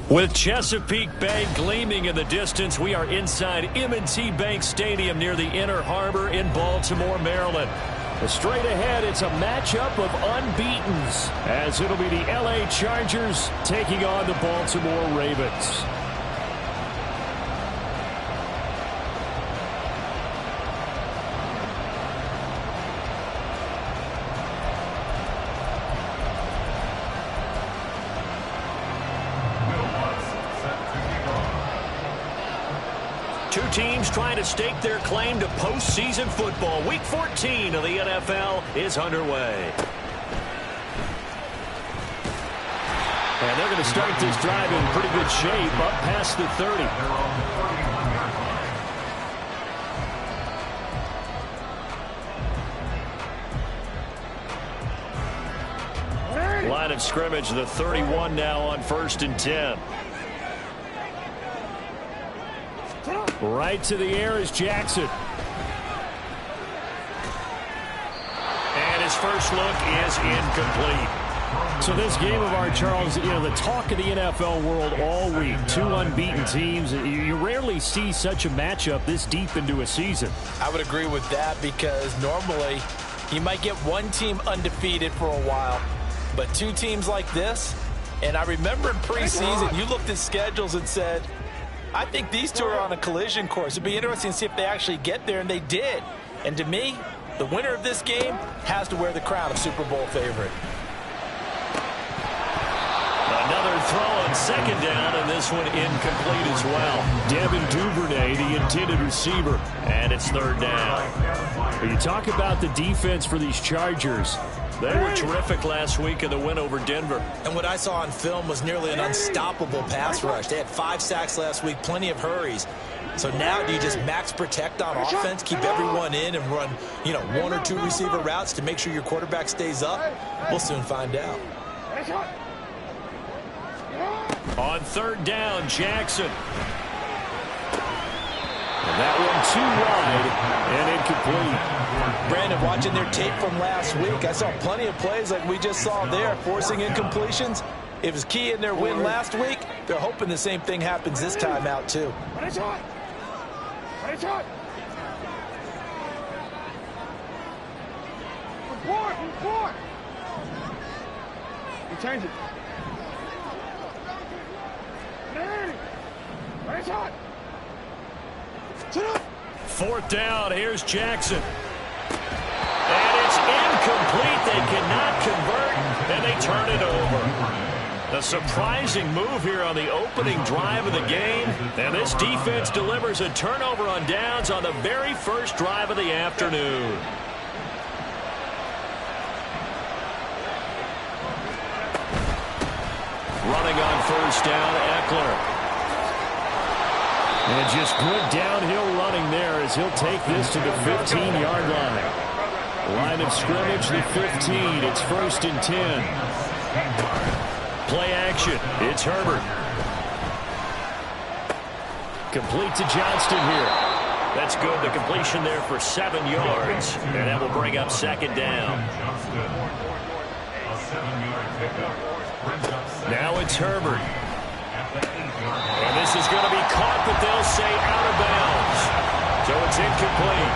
With Chesapeake Bay gleaming in the distance, we are inside M&T Bank Stadium near the Inner Harbor in Baltimore, Maryland. Straight ahead, it's a matchup of unbeatens, as it'll be the LA Chargers taking on the Baltimore Ravens. Two teams trying to stake their claim to postseason football. Week 14 of the NFL is underway. And they're going to start this drive in pretty good shape, up past the 30. Line of scrimmage, the 31 now on 1st and 10. Right to the air is Jackson. And his first look is incomplete. So this game of ours, Charles, you know, the talk of the NFL world all week. Two unbeaten teams. You rarely see such a matchup this deep into a season. I would agree with that because normally you might get one team undefeated for a while. But two teams like this, and I remember in preseason, you looked at schedules and said, I think these two are on a collision course. It'd be interesting to see if they actually get there, and they did. And to me, the winner of this game has to wear the crown of Super Bowl favorite. Another throw on 2nd down, and this one incomplete as well. Devin Duvernay, the intended receiver, and it's 3rd down. When you talk about the defense for these Chargers, they were terrific last week in the win over Denver. And what I saw on film was nearly an unstoppable pass rush. They had 5 sacks last week, plenty of hurries. So now do you just max protect on offense, keep everyone in and run, 1 or 2 receiver routes to make sure your quarterback stays up? We'll soon find out. On 3rd down, Jackson. And that one too wide and incomplete. Brandon, watching their tape from last week, I saw plenty of plays like we just saw there, forcing incompletions. It was key in their win last week. They're hoping the same thing happens this time out, too. Change it. 4th down, here's Jackson. And it's incomplete. They cannot convert, and they turn it over. A surprising move here on the opening drive of the game. And this defense delivers a turnover on downs on the very first drive of the afternoon. Running on 1st down, Eckler. And just good downhill running there as he'll take this to the 15-yard line. Line of scrimmage, the 15. It's 1st and 10. Play action. It's Herbert. Complete to Johnston here. That's good. The completion there for 7 yards. And that will bring up 2nd down. Now it's Herbert. And this is going to be caught, but they'll say out of bounds. So it's incomplete.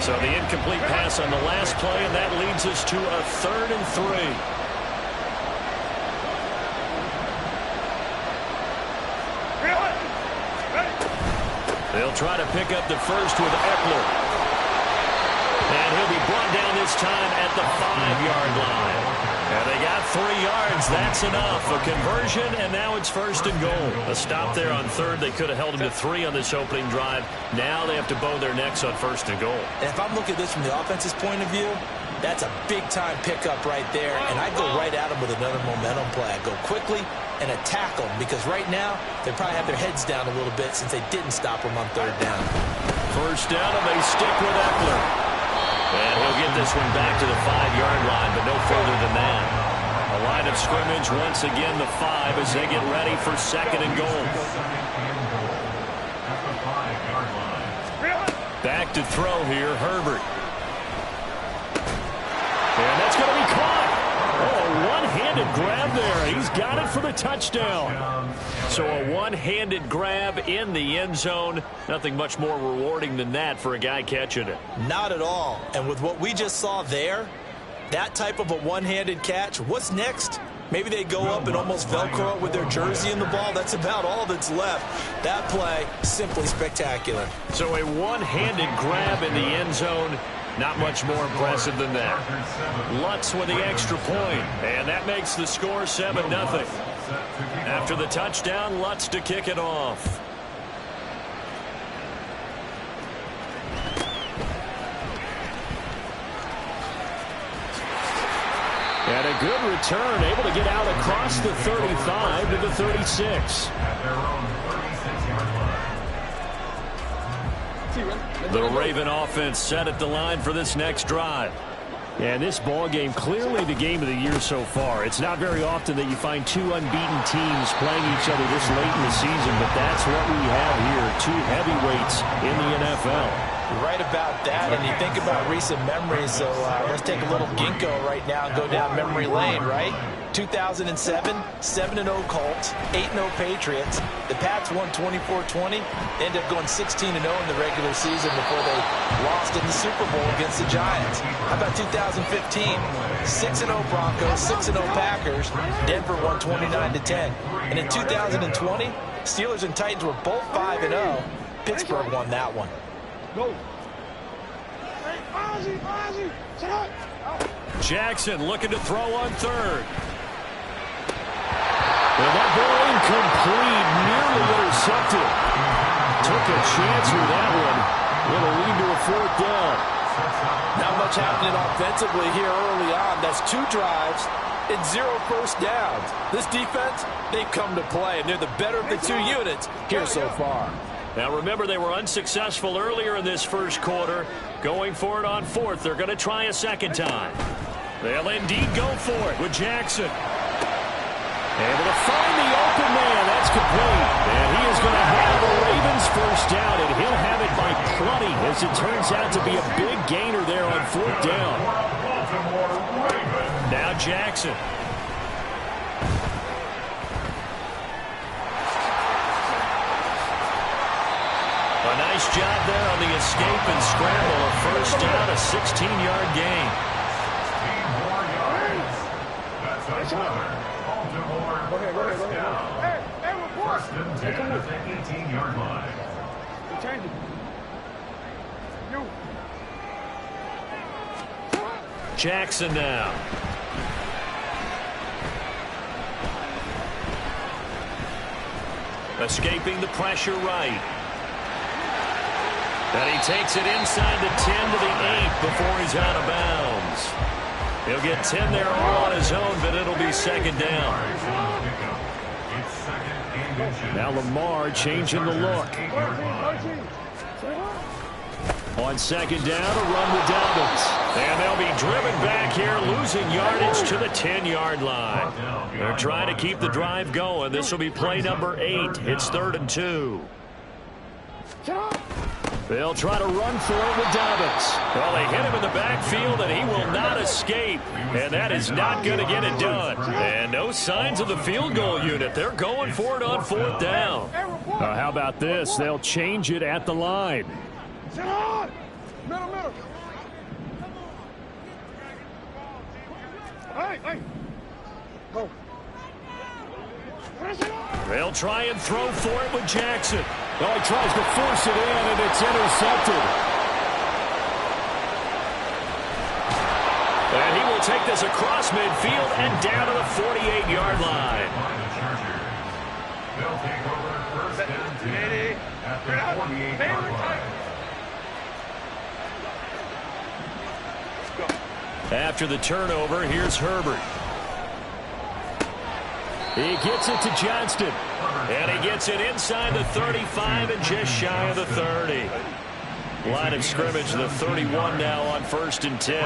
So the incomplete pass on the last play, and that leads us to a 3rd and 3. They'll try to pick up the first with Eckler. And he'll be brought down this time at the 5-yard line. And they got 3 yards. That's enough. A conversion, and now it's 1st and goal. A stop there on 3rd. They could have held him to 3 on this opening drive. Now they have to bow their necks on 1st and goal. And if I'm looking at this from the offense's point of view, that's a big-time pickup right there. And I go right at him with another momentum play. I go quickly and attack them, because right now they probably have their heads down a little bit since they didn't stop them on 3rd down. 1st down, and they stick with Eckler. And he'll get this one back to the 5-yard line, but no further than that. A line of scrimmage once again, the 5, as they get ready for 2nd and goal. Back to throw here, Herbert. And that's going to be caught. Oh, one-handed grab there. He's got it for the touchdown. So a one-handed grab in the end zone. Nothing much more rewarding than that for a guy catching it. Not at all. And with what we just saw there, that type of a one-handed catch, what's next? Maybe they go up and almost Velcro it with their jersey in the ball. That's about all that's left. That play, simply spectacular. So a one-handed grab in the end zone. Not much more impressive than that. Lutz with the extra point, and that makes the score 7-0. After the touchdown, Lutz to kick it off. And a good return, able to get out across the 35 to the 36. The Raven offense set at the line for this next drive. And this ball game, clearly the game of the year so far. It's not very often that you find 2 unbeaten teams playing each other this late in the season, but that's what we have here, 2 heavyweights in the NFL. You're right about that, and you think about recent memories, so let's take a little ginkgo right now and go down memory lane, right? 2007, 7-0 Colts, 8-0 Patriots. The Pats won 24-20. They ended up going 16-0 in the regular season before they lost in the Super Bowl against the Giants. How about 2015? 6-0 Broncos, 6-0 Packers. Denver won 29-10. And in 2020, Steelers and Titans were both 5-0. Pittsburgh won that one. Jackson looking to throw on 3rd. And that ball incomplete, nearly intercepted. Took a chance with that one. It'll lead to a 4th down. Not much happening offensively here early on. That's 2 drives and 0 first downs. This defense, they've come to play, and they're the better of the 2 units here so far. Now remember, they were unsuccessful earlier in this first quarter. Going for it on 4th. They're going to try a 2nd time. They'll indeed go for it with Jackson. Able to find the open man. That's complete. And he is going to have the Ravens first down, and he'll have it by plenty, as it turns out to be a big gainer there on 4th down. Now Jackson. A nice job there on the escape and scramble. A first down, a 16-yard gain. That's First and 10 at the 18-yard line. Jackson now. Escaping the pressure right. And he takes it inside the 10 to the 8 before he's out of bounds. He'll get 10 there all on his own, but it'll be 2nd down. Now Lamar changing the look. On 2nd down, a run with Dobbins. And they'll be driven back here, losing yardage to the 10-yard line. They're trying to keep the drive going. This will be play number 8. It's 3rd and 2. They'll try to run for it with Dobbins. Well, they hit him in the backfield, and he will not escape. And that is not going to get it done. And no signs of the field goal unit. They're going for it on 4th down. How about this? They'll change it at the line. They'll try and throw for it with Jackson. Oh, he tries to force it in, and it's intercepted. And he will take this across midfield and down to the 48-yard line. They'll take over first and 10 at the 48-yard line. After the turnover, here's Herbert. He gets it to Johnston. And he gets it inside the 35 and just shy of the 30. Line of scrimmage, the 31 now on first and 10.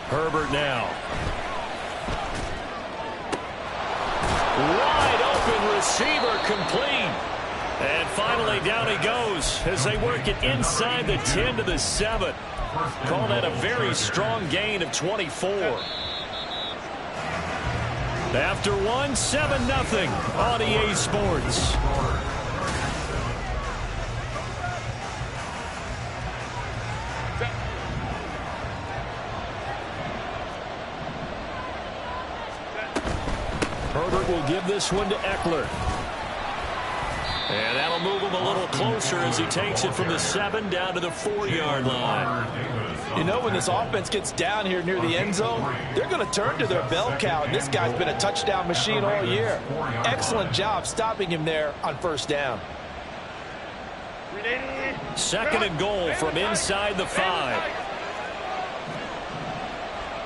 Herbert now. Wide open receiver, complete. And finally down he goes as they work it inside the 10 to the 7. Call that a very strong gain of 24. After one, 7-0 on EA Sports. Herbert will give this one to Eckler. And that'll move him a little closer as he takes it from the 7 down to the 4-yard line. You know, when this offense gets down here near the end zone, they're going to turn to their bell cow, and this guy's been a touchdown machine all year. Excellent job stopping him there on first down. Second and goal from inside the 5.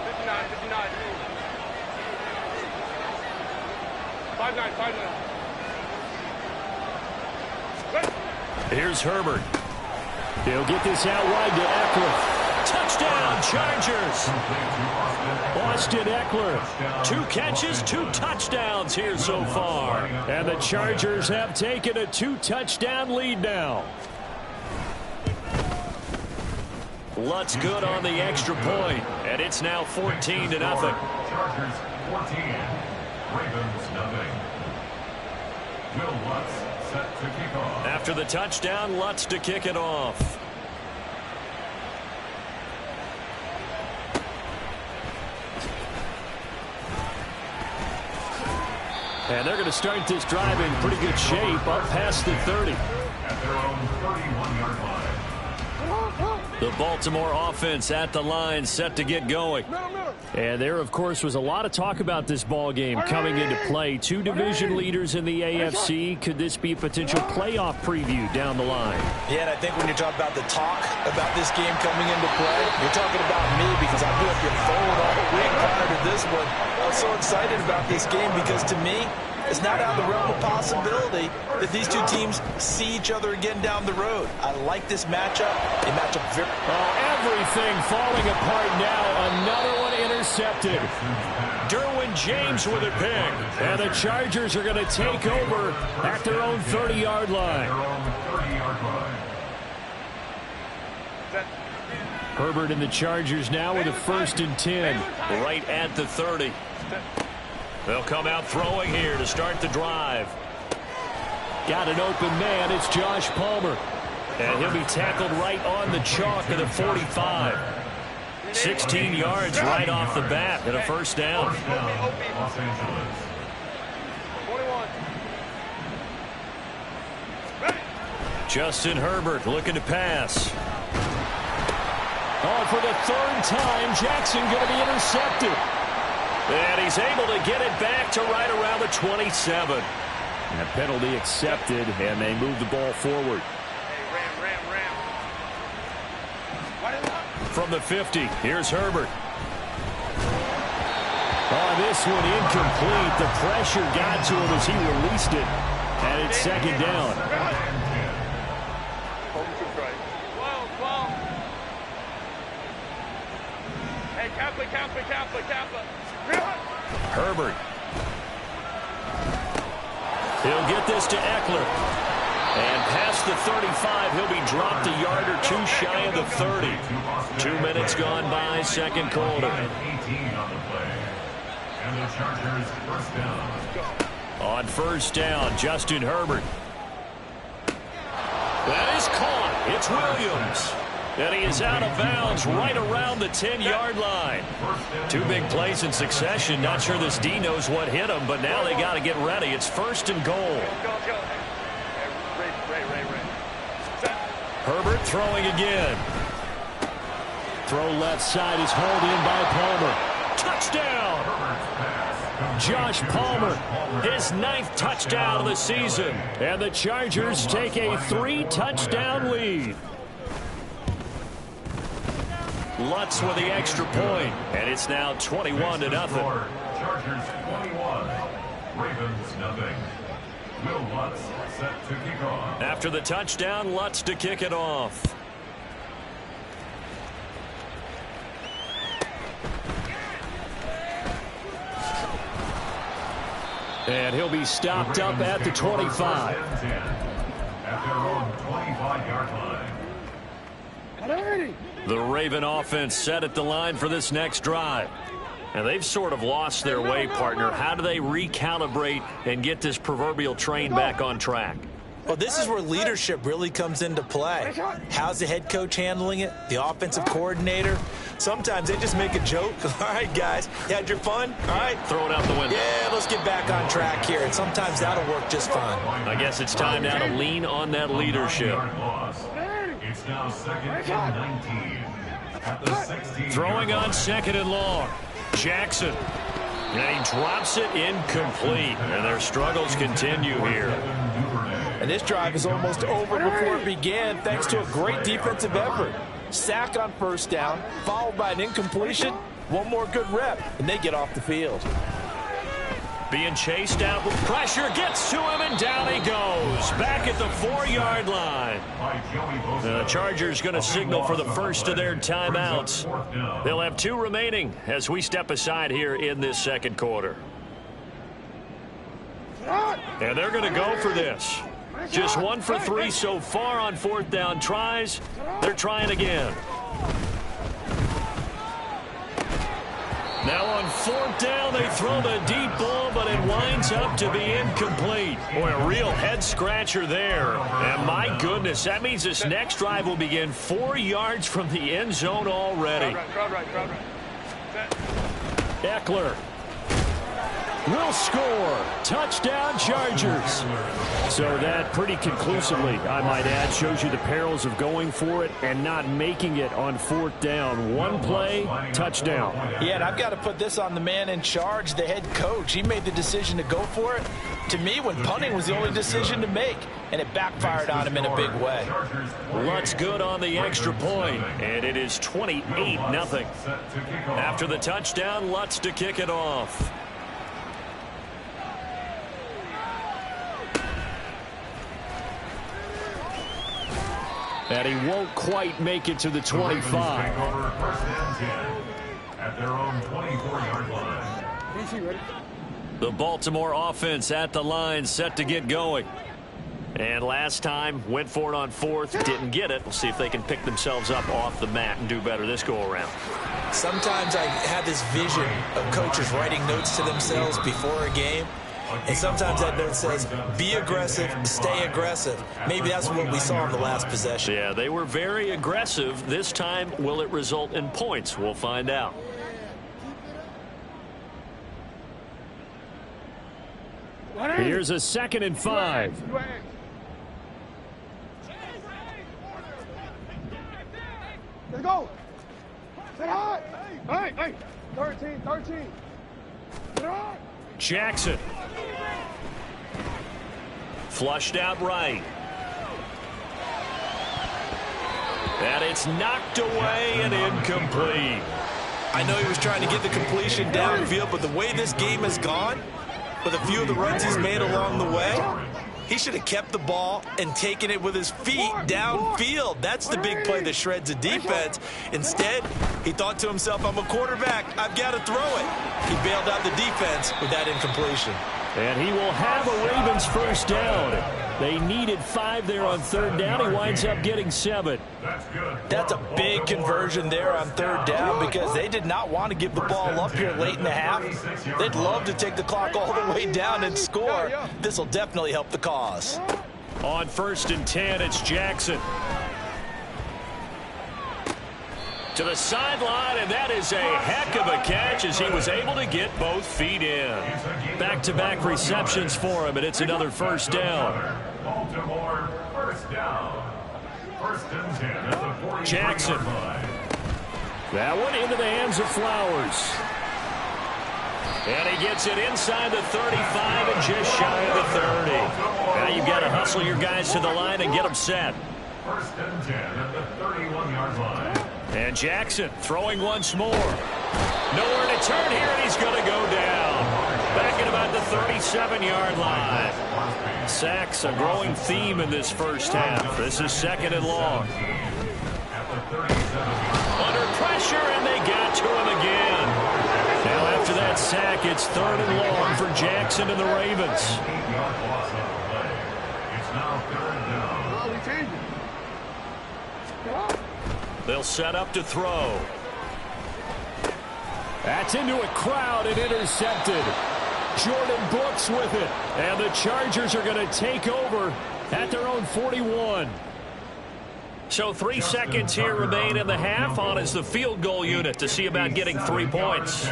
59. Here's Herbert. He'll get this out wide to Eckler. Touchdown, Chargers. Austin Eckler. 2 catches, 2 touchdowns here so far. And the Chargers have taken a 2-touchdown lead now. Lutz good on the extra point, and it's now 14-0. Chargers 14, Ravens nothing. Will Lutz set to kick off. After the touchdown, Lutz to kick it off. And they're going to start this drive in pretty good shape up past the 30. At their own 31-yard line. The Baltimore offense at the line set to get going. And there, of course, was a lot of talk about this ball game coming into play. 2 division leaders in the AFC. Could this be a potential playoff preview down the line? Yeah, and I think when you talk about the talk about this game coming into play, you're talking about me because I put up your phone all week prior to this one. I was so excited about this game because, to me, it's not out of the realm of possibility that these 2 teams see each other again down the road. I like this matchup. They match up very... Everything falling apart now. Another one intercepted. Derwin James with a pick. And the Chargers are going to take over at their own 30-yard line. Herbert and the Chargers now with a 1st and 10. Right at the 30. They'll come out throwing here to start the drive. Got an open man. It's Josh Palmer. And he'll be tackled right on the chalk of the 45. 16 yards right off the bat and a first down. Los Angeles. Justin Herbert looking to pass. Oh, for the 3rd time, Jackson going to be intercepted. And he's able to get it back to right around the 27. And a penalty accepted, and they move the ball forward. From the 50, here's Herbert. Oh, this one incomplete. The pressure got to him as he released it. And it's 2nd down. Hey, Kappa. Herbert. He'll get this to Eckler. And past the 35, he'll be dropped a yard or 2 shy of the 30. 2 minutes gone by, 2nd quarter. 18 on the play. And the Chargers first down. On first down, Justin Herbert. That is caught. It's Williams. And he is out of bounds right around the 10-yard line. Two big plays in succession. Not sure this D knows what hit him, but now they got to get ready. It's 1st and goal. Herbert throwing again. Throw left side is hauled in by Palmer. Touchdown! Josh Palmer, his 9th touchdown of the season. And the Chargers take a 3-touchdown lead. Lutz with the extra point, and it's now 21-0. Chargers 21, Ravens nothing. Will Lutz set to kick off. After the touchdown, Lutz to kick it off. And he'll be stopped up at the 25. At their own 25-yard line. The Raven offense set at the line for this next drive. And they've sort of lost their way, partner. How do they recalibrate and get this proverbial train back on track? Well, this is where leadership really comes into play. How's the head coach handling it? The offensive coordinator? Sometimes they just make a joke. All right, guys, you had your fun? All right. Throw it out the window. Yeah, let's get back on track here. And sometimes that'll work just fine. I guess it's time now to lean on that leadership. It's now 2nd and 19. At the 16. Throwing on 2nd and long. Jackson. And he drops it incomplete. And their struggles continue here. And this drive is almost over before it began thanks to a great defensive effort. Sack on 1st down, followed by an incompletion. One more good rep, and they get off the field. Being chased out with pressure, gets to him, and down he goes. Back at the 4-yard line. The Chargers going to signal for the first of their timeouts. They'll have 2 remaining as we step aside here in this 2nd quarter. And they're going to go for this. Just 1 for 3 so far on 4th down tries. They're trying again. Now on 4th down, they throw the deep ball, but it winds up to be incomplete. Boy, a real head-scratcher there. And my goodness, that means this next drive will begin 4 yards from the end zone already. Eckler will score. Touchdown, Chargers. So that pretty conclusively, I might add, shows you the perils of going for it and not making it on 4th down. One play, touchdown. Yeah, and I've got to put this on the man in charge, the head coach. He made the decision to go for it. To me, when punting was the only decision to make, and it backfired on him in a big way. Lutz good on the extra point, and it is 28-0. After the touchdown, Lutz to kick it off. And he won't quite make it to the 25. At their own 24-yard line. The Baltimore offense at the line, set to get going. And last time, went for it on 4th, didn't get it. We'll see if they can pick themselves up off the mat and do better this go-around. Sometimes I have this vision of coaches writing notes to themselves before a game. And sometimes that note says, be aggressive, stay aggressive. Maybe that's what we saw in the last possession. Yeah, they were very aggressive. This time, will it result in points? We'll find out. Here's a 2nd and 5. Let's go. Sit high. Hey. 13. Sit high. Jackson. Flushed out right. And it's knocked away and incomplete. I know he was trying to get the completion downfield, but the way this game has gone, with a few of the runs he's made along the way, he should have kept the ball and taken it with his feet downfield. That's the big play that shreds a defense. Instead, he thought to himself, I'm a quarterback. I've got to throw it. He bailed out the defense with that incompletion. And he will have a Ravens first down. They needed 5 there on 3rd down. He winds up getting 7. That's a big conversion there on 3rd down because they did not want to give the ball up here late in the half. They'd love to take the clock all the way down and score. This will definitely help the cause. On 1st and 10, it's Jackson. To the sideline, and that is a heck of a catch as he was able to get both feet in. Back-to-back receptions for him, and it's another first down. Baltimore, first down. First and 10 at the 40. Jackson. That one into the hands of Flowers. And he gets it inside the 35 and just shy of the 30. Now you've got to hustle your guys to the line and get them set. First and 10 at the 31-yard line. And Jackson throwing once more. Nowhere to turn here, and he's going to go down. Back at about the 37-yard line. Sacks a growing theme in this first half. This is second and long. Under pressure, and they got to him again. Now after that sack, it's third and long for Jackson and the Ravens. It's now third down. Oh, we changed it. They'll set up to throw. That's into a crowd and intercepted. Jordan Brooks with it. And the Chargers are going to take over at their own 41. So 3 seconds here remain in the half. On is the field goal unit to see about getting 3 points.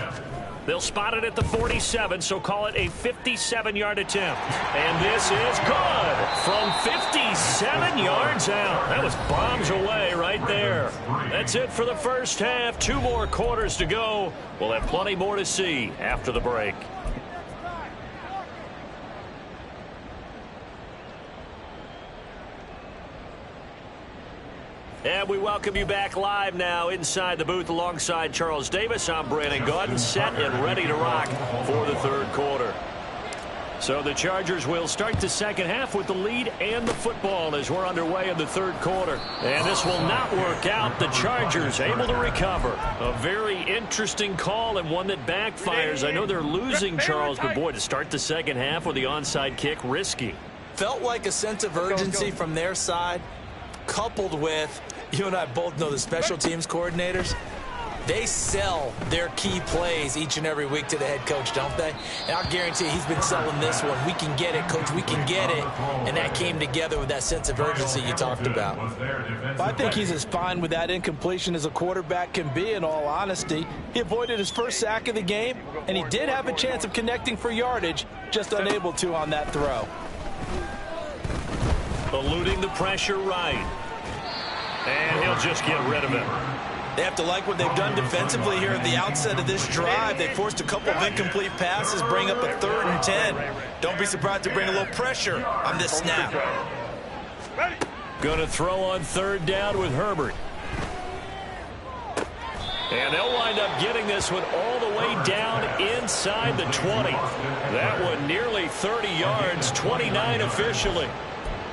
They'll spot it at the 47, so call it a 57-yard attempt. And this is good from 57 yards out. That was bombs away right there. That's it for the first half. 2 more quarters to go. We'll have plenty more to see after the break. And we welcome you back live now inside the booth alongside Charles Davis. I'm Brandon Gaudin, set and ready to rock for the third quarter. So the Chargers will start the second half with the lead and the football as we're underway in the third quarter. And this will not work out. The Chargers able to recover. A very interesting call and one that backfires. I know they're losing, Charles, but boy, to start the second half with the onside kick, risky. Felt like a sense of urgency from their side, coupled with, you and I both know the special teams coordinators, they sell their key plays each and every week to the head coach, don't they? And I'll guarantee he's been selling this one. We can get it, coach, we can get it. And that came together with that sense of urgency you talked about. I think he's as fine with that incompletion as a quarterback can be, in all honesty. He avoided his first sack of the game, and he did have a chance of connecting for yardage, just unable to on that throw. Eluding the pressure right. And he'll just get rid of it. They have to like what they've done defensively here at the outset of this drive. They forced a couple of incomplete passes, bring up a 3rd and 10. Don't be surprised to bring a little pressure on this snap. Going to throw on 3rd down with Herbert. And they'll wind up getting this one all the way down inside the 20. That one nearly 30 yards, 29 officially.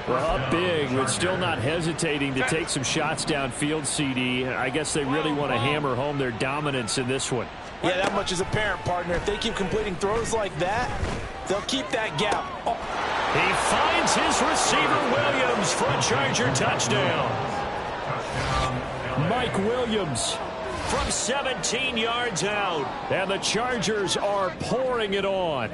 Well, up big, but still not hesitating to take some shots downfield, CD. I guess they really want to hammer home their dominance in this one. Yeah, that much is apparent, partner. If they keep completing throws like that, they'll keep that gap. Oh. He finds his receiver, Williams, for a Charger touchdown. Mike Williams from 17 yards out. And the Chargers are pouring it on.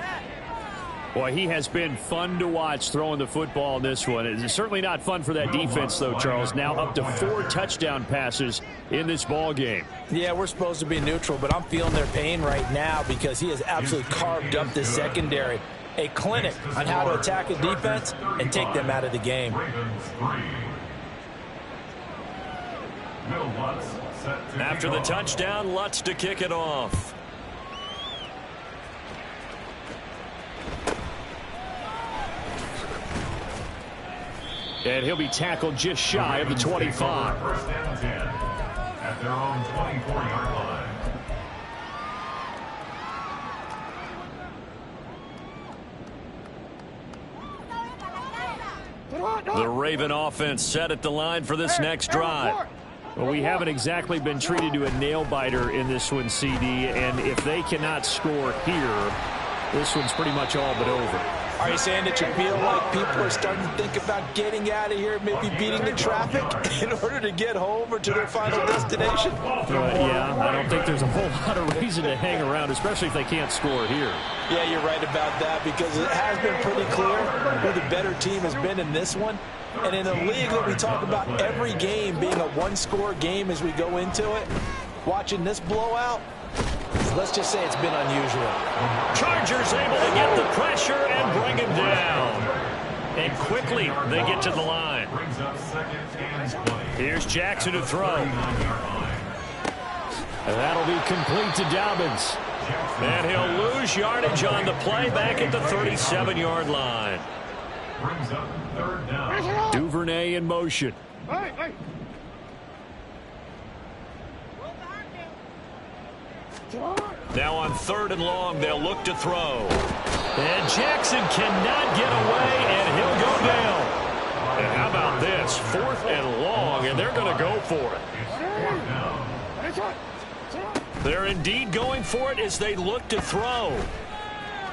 Boy, he has been fun to watch throwing the football in this one. It's certainly not fun for that defense, though, Charles. Now up to 4 touchdown passes in this ball game. Yeah, we're supposed to be neutral, but I'm feeling their pain right now because he has absolutely carved up this secondary. A clinic on how to attack a defense and take them out of the game. After the touchdown, Lutz to kick it off. And he'll be tackled just shy of the 25. First and 10 at their own 24-yard line. The Raven offense set at the line for this next drive. Well, we haven't exactly been treated to a nail-biter in this one, CD, and if they cannot score here, this one's pretty much all but over. I Are you saying that you feel like people are starting to think about getting out of here, maybe beating the traffic in order to get home or to their final destination? Yeah, I don't think there's a whole lot of reason to hang around, especially if they can't score here. Yeah, you're right about that, because it has been pretty clear who the better team has been in this one. And in a league that we talk about every game being a one-score game as we go into it, watching this blowout, let's just say it's been unusual. Chargers able to get the pressure and bring him down. And quickly they get to the line. Here's Jackson to throw. And that'll be complete to Dobbins. And he'll lose yardage on the play back at the 37-yard line. Brings up third down. Duvernay in motion. Hey. Now on 3rd and long, they'll look to throw. And Jackson cannot get away, and he'll go down. And how about this? 4th and long, and they're going to go for it. They're indeed going for it as they look to throw.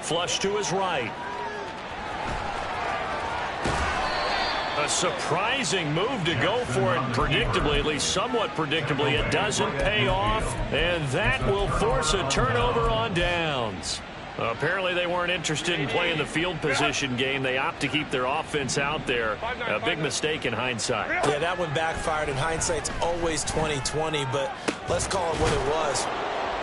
Flush to his right. A surprising move to go for it predictably, at least somewhat predictably. It doesn't pay off, and that will force a turnover on downs. Apparently they weren't interested in playing the field position game. They opt to keep their offense out there. A big mistake in hindsight. Yeah, that one backfired. In hindsight's always 20/20, but let's call it what it was.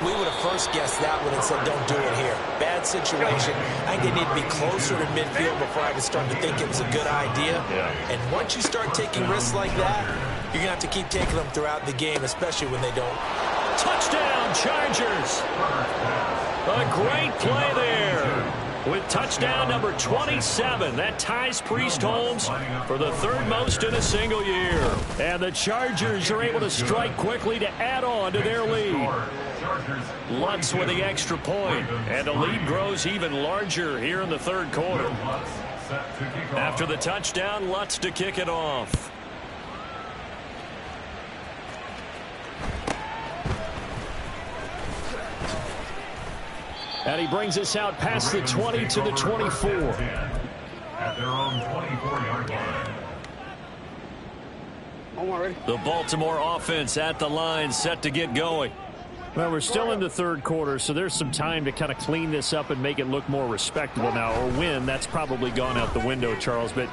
We would have first guessed that one and said, don't do it here. Bad situation. I think they need to be closer to midfield before I would start to think it was a good idea. Yeah. And once you start taking risks like that, you're going to have to keep taking them throughout the game, especially when they don't. Touchdown, Chargers. A great play there. With touchdown number 27, that ties Priest Holmes for the 3rd most in a single year. And the Chargers are able to strike quickly to add on to their lead. Lutz with the extra point, and the lead grows even larger here in the 3rd quarter. After the touchdown, Lutz to kick it off. And he brings us out past the 20 to the 24. At their own 24-yard line. The Baltimore offense at the line, set to get going. Well, we're still in the 3rd quarter, so there's some time to kind of clean this up and make it look more respectable now. Or win, that's probably gone out the window, Charles. But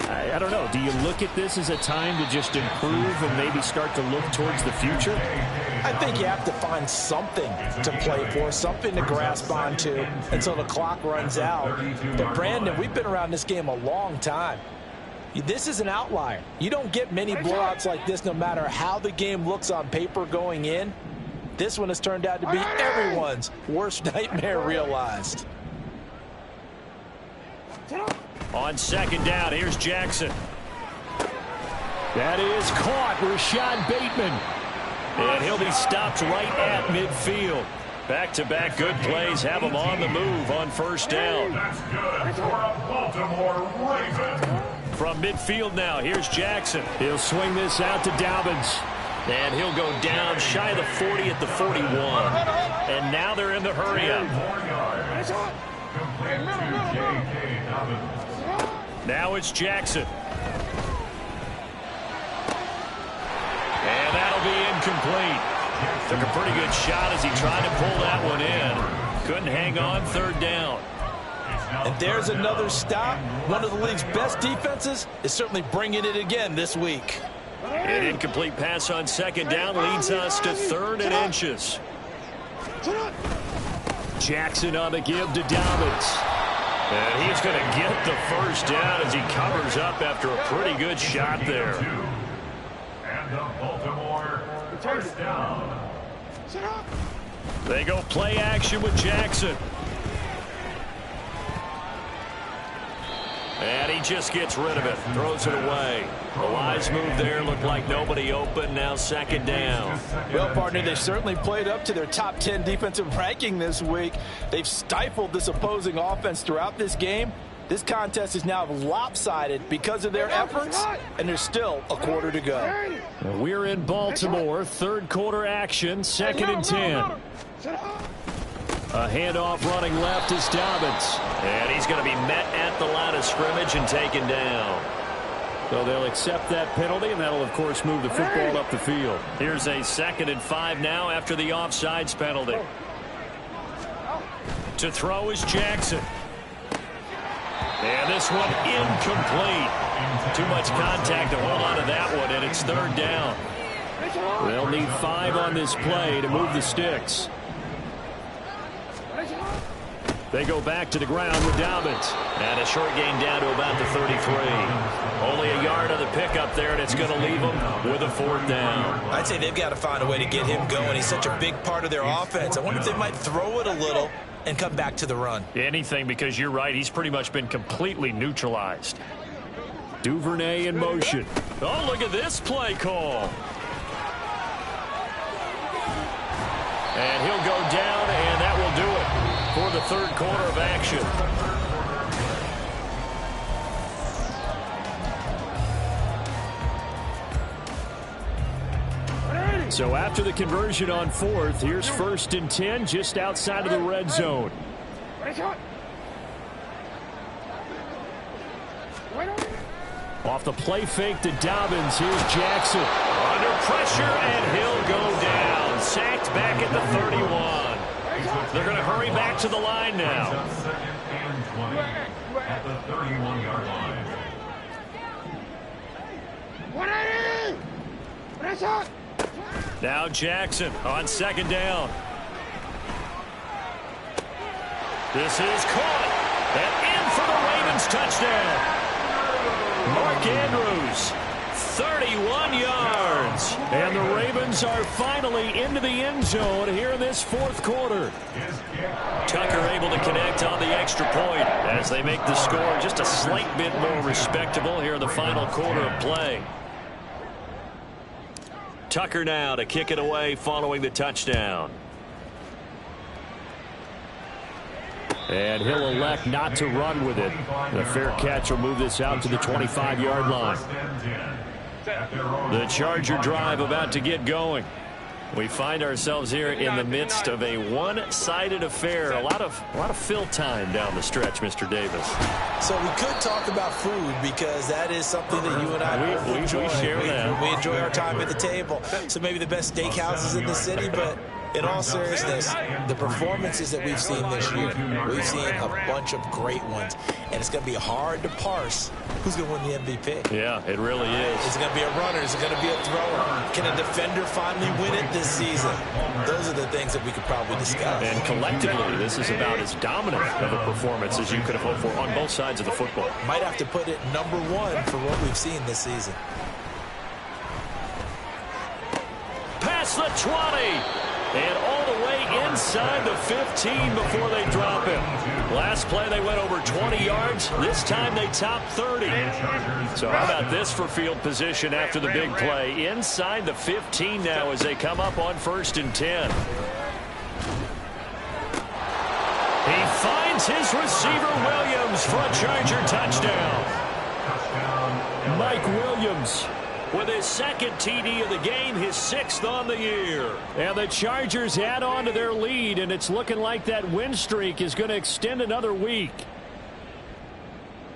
I don't know. Do you look at this as a time to just improve and maybe start to look towards the future? I think you have to find something to play for, something to grasp onto until the clock runs out. But, Brandon, we've been around this game a long time. This is an outlier. You don't get many blowouts like this no matter how the game looks on paper going in. This one has turned out to be everyone's worst nightmare realized. On 2nd down, here's Jackson. That is caught. Rashad Bateman. And he'll be stopped right at midfield. Back-to-back good plays have him on the move on 1st down. That's good for a Baltimore Raven. From midfield now, here's Jackson. He'll swing this out to Dobbins. And he'll go down shy of the 40 at the 41. And now they're in the hurry-up. Now it's Jackson. And that'll be incomplete. Took a pretty good shot as he tried to pull that one in. Couldn't hang on 3rd down. And there's another stop. One of the league's best defenses is certainly bringing it again this week. An incomplete pass on 2nd down leads us to 3rd and inches. Jackson on the give to Dobbins. And he's going to get the 1st down as he covers up after a pretty good shot there. And the Baltimore 1st down. They go play action with Jackson. And he just gets rid of it, throws it away. A wise move there, looked like nobody open, now 2nd down. Well, partner, they certainly played up to their top 10 defensive ranking this week. They've stifled this opposing offense throughout this game. This contest is now lopsided because of their efforts, and there's still a quarter to go. We're in Baltimore, 3rd quarter action, 2nd and 10. A handoff running left is Dobbins. And he's going to be met at the line of scrimmage and taken down. So they'll accept that penalty, and that'll, of course, move the football up the field. Here's a 2nd and 5 now after the offsides penalty. To throw is Jackson. And this one incomplete. Too much contact to hold on to that one, and it's 3rd down. They'll need 5 on this play to move the sticks. They go back to the ground with Dobbins. And a short gain down to about the 33. Only a yard of the pickup there, and it's going to leave them with a 4th down. I'd say they've got to find a way to get him going. He's such a big part of their offense. I wonder if they might throw it a little and come back to the run. Anything, because you're right. He's pretty much been completely neutralized. Duvernay in motion. Oh, look at this play call. And he'll go down, and that will do it for the 3rd quarter of action. So after the conversion on 4th, here's 1st and 10 just outside of the red zone. Off the play fake to Dobbins, here's Jackson. Under pressure, and he'll go down. Sacked back at the 31. They're going to hurry back to the line now. 2nd and 20 at the 31-yard line. Now Jackson on 2nd down. This is caught. And in for the Ravens touchdown. Mark Andrews, 31 yards. And the Ravens are finally into the end zone here in this 4th quarter. Tucker able to connect on the extra point as they make the score just a slight bit more respectable here in the final quarter of play. Tucker now to kick it away following the touchdown. And he'll elect not to run with it. The fair catch will move this out to the 25-yard line. The Charger drive about to get going. We find ourselves here in the midst of a one-sided affair. A lot of fill time down the stretch, Mr. Davis. So we could talk about food because that is something that you and I enjoy. We share that. We enjoy our time at the table. So maybe the best steakhouses in the city, but in all seriousness, the performances that we've seen this year, we've seen a bunch of great ones. And it's going to be hard to parse who's going to win the MVP. Yeah, it really is. Is it going to be a runner? Is it going to be a thrower? Can a defender finally win it this season? Those are the things that we could probably discuss. And collectively, this is about as dominant of a performance as you could have hoped for on both sides of the football. Might have to put it number 1 for what we've seen this season. Past the 20. And all the way inside the 15 before they drop him. Last play they went over 20 yards. This time they top 30. So how about this for field position after the big play? Inside the 15 now as they come up on 1st and 10. He finds his receiver Williams for a Charger touchdown. Mike Williams with his 2nd TD of the game, his 6th on the year. And the Chargers add on to their lead, and it's looking like that win streak is going to extend another week.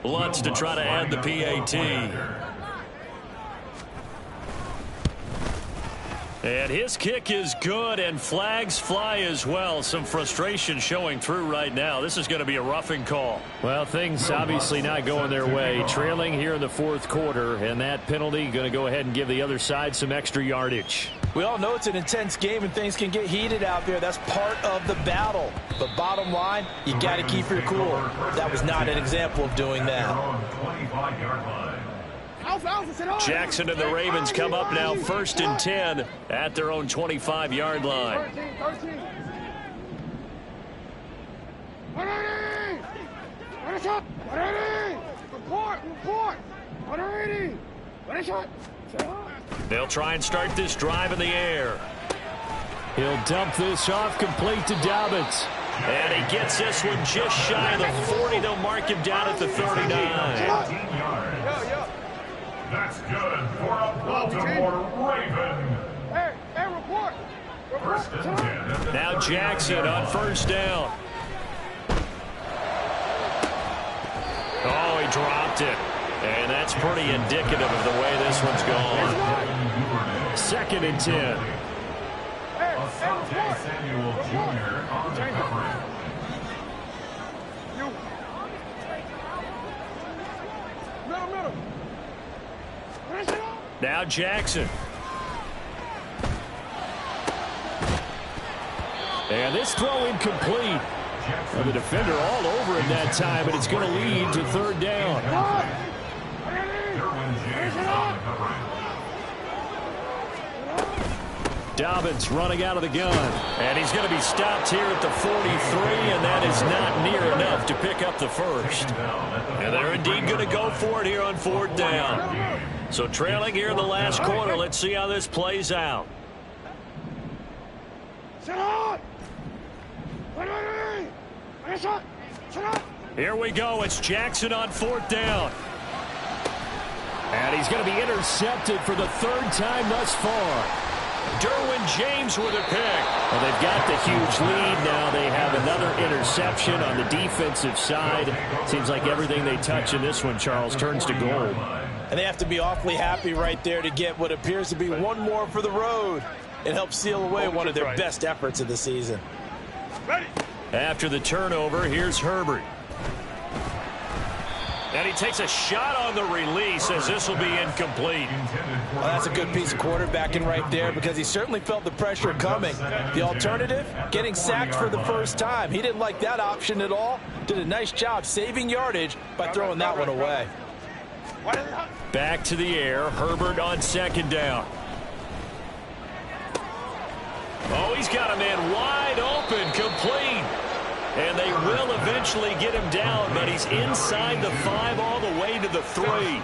Lutz to try to add the PAT. And his kick is good, and flags fly as well. Some frustration showing through right now. This is going to be a roughing call. Well, things obviously not going their way. Trailing here in the 4th quarter, and that penalty going to go ahead and give the other side some extra yardage. We all know it's an intense game and things can get heated out there. That's part of the battle. But bottom line, you got to keep your cool. That was not an example of doing that. Jackson and the Ravens come up now 1st and 10 at their own 25-yard line. 13. They'll try and start this drive in the air. He'll dump this off complete to Dobbins. And he gets this one just shy of the 40. They'll mark him down at the 39. That's good for a Baltimore Raven. Hey, report. 1st and 10. Now Jackson on 1st down. dropped it. And that's pretty indicative of the way this one's gone. 2nd and 10. Asante Samuel Jr. on the coverage. Now Jackson. And this throw incomplete. Well, the defender all over it that time, but it's going to lead to 3rd down. Dobbins running out of the gun. And he's going to be stopped here at the 43, and that is not near enough to pick up the first. And they're indeed going to go for it here on 4th down. So trailing here in the last quarter, let's see how this plays out. Here we go. It's Jackson on 4th down. And he's going to be intercepted for the 3rd time thus far. Derwin James with a pick. Well, they've got the huge lead now. They have another interception on the defensive side. Seems like everything they touch in this one, Charles, turns to gold. And they have to be awfully happy right there to get what appears to be one more for the road. It helps seal away one of their best efforts of the season. After the turnover, here's Herbert. And he takes a shot on the release as this will be incomplete. Well, that's a good piece of quarterbacking right there because he certainly felt the pressure coming. The alternative, getting sacked for the first time. He didn't like that option at all. Did a nice job saving yardage by throwing that one away. Back to the air. Herbert on 2nd down. Oh, he's got a man wide open, complete. And they will eventually get him down, but he's inside the 5 all the way to the 3.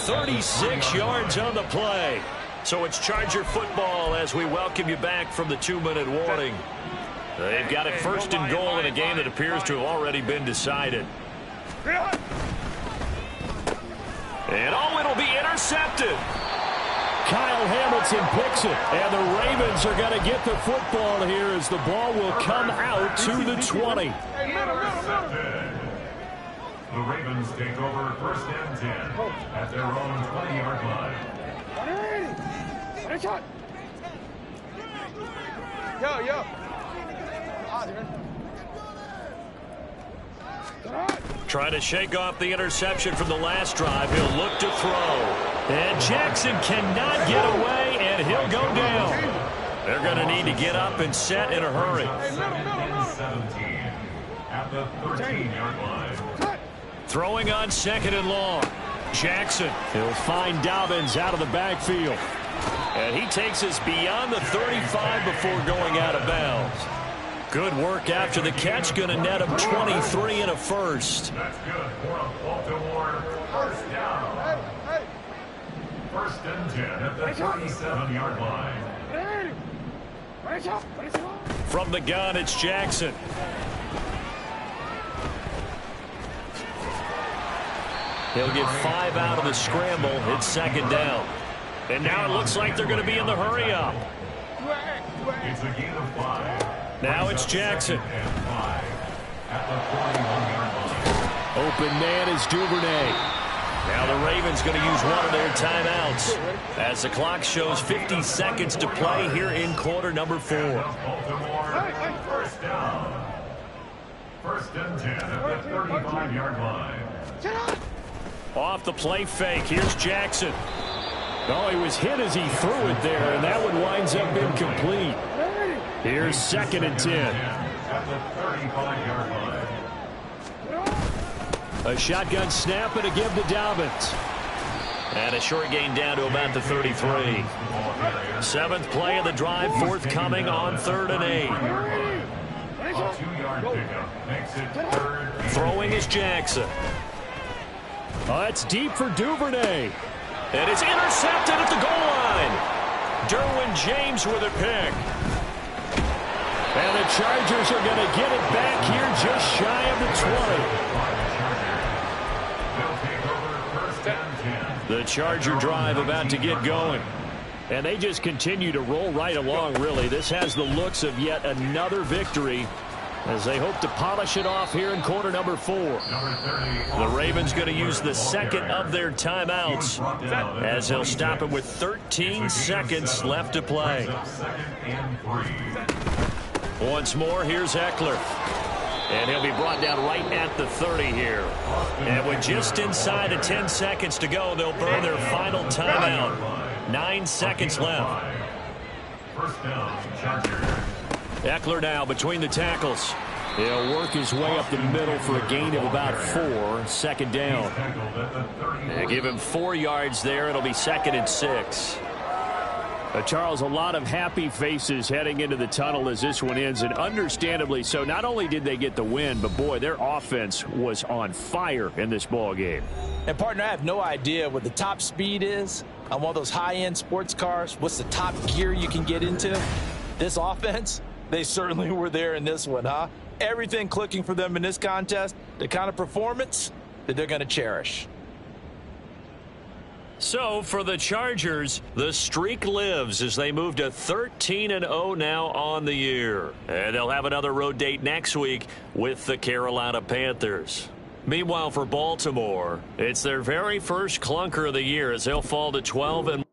36 yards on the play. So it's Charger football as we welcome you back from the 2-minute warning. They've got it 1st and goal in a game that appears to have already been decided. And oh, it'll be intercepted. Kyle Hamilton picks it, and the Ravens are going to get the football here as the ball will come out to the 20. The Ravens take over 1st and 10 at their own 20-yard line. Trying to shake off the interception from the last drive. He'll look to throw. And Jackson cannot get away, and he'll go down. They're going to need to get up and set in a hurry. 17 at the 13-yard line. Throwing on 2nd and long. Jackson. He'll find Dobbins out of the backfield. And he takes us beyond the 35 before going out of bounds. Good work after the catch. Going to net him 23 and a first. That's good for a Baltimore 1st down. 1st and 10 at the 37-yard line. From the gun, it's Jackson. He'll get 5 out of the scramble. It's 2nd down. And now it looks like they're going to be in the hurry up. It's a gain of 5. Now it's Jackson. At the 41-yard line. Open man is Duvernay. Now the Ravens going to use one of their timeouts as the clock shows 50 seconds to play here in quarter number 4. Baltimore 1st down. 1st and 10 at the 35-yard line. Off the play fake. Here's Jackson. Oh, he was hit as he threw it there, and that one winds up incomplete. Here's 2nd and 10. At the 35-yard line. A shotgun snap and a give to Dobbins. And a short gain down to about the 33. 7th play of the drive, forthcoming on 3rd and 8. A 2-yard pickup makes it 3rd. Throwing is Jackson. Oh, it's deep for Duvernay. And it's intercepted at the goal line. Derwin James with a pick. And the Chargers are going to get it back here just shy of the 20. The Charger drive about to get going. And they just continue to roll right along, really. This has the looks of yet another victory as they hope to polish it off here in quarter number 4. The Ravens going to use the second of their timeouts as they'll stop it with 13 seconds left to play. Once more, here's Eckler. And he'll be brought down right at the 30 here. And with just inside of 10 seconds to go, they'll burn their final timeout. 9 seconds left. First down, Chargers. Eckler now between the tackles. He'll work his way up the middle for a gain of about 4. Second down. They give him 4 yards there. It'll be 2nd and 6. Charles, a lot of happy faces heading into the tunnel as this one ends, and understandably so. Not only did they get the win, but boy, their offense was on fire in this ball game. And partner, I have no idea what the top speed is on one of those high-end sports cars. What's the top gear you can get into? This offense, they certainly were there in this one, huh? Everything clicking for them in this contest, the kind of performance that they're going to cherish. So for the Chargers, the streak lives as they move to 13-0 now on the year. And they'll have another road date next week with the Carolina Panthers. Meanwhile, for Baltimore, it's their very first clunker of the year as they'll fall to 12-1.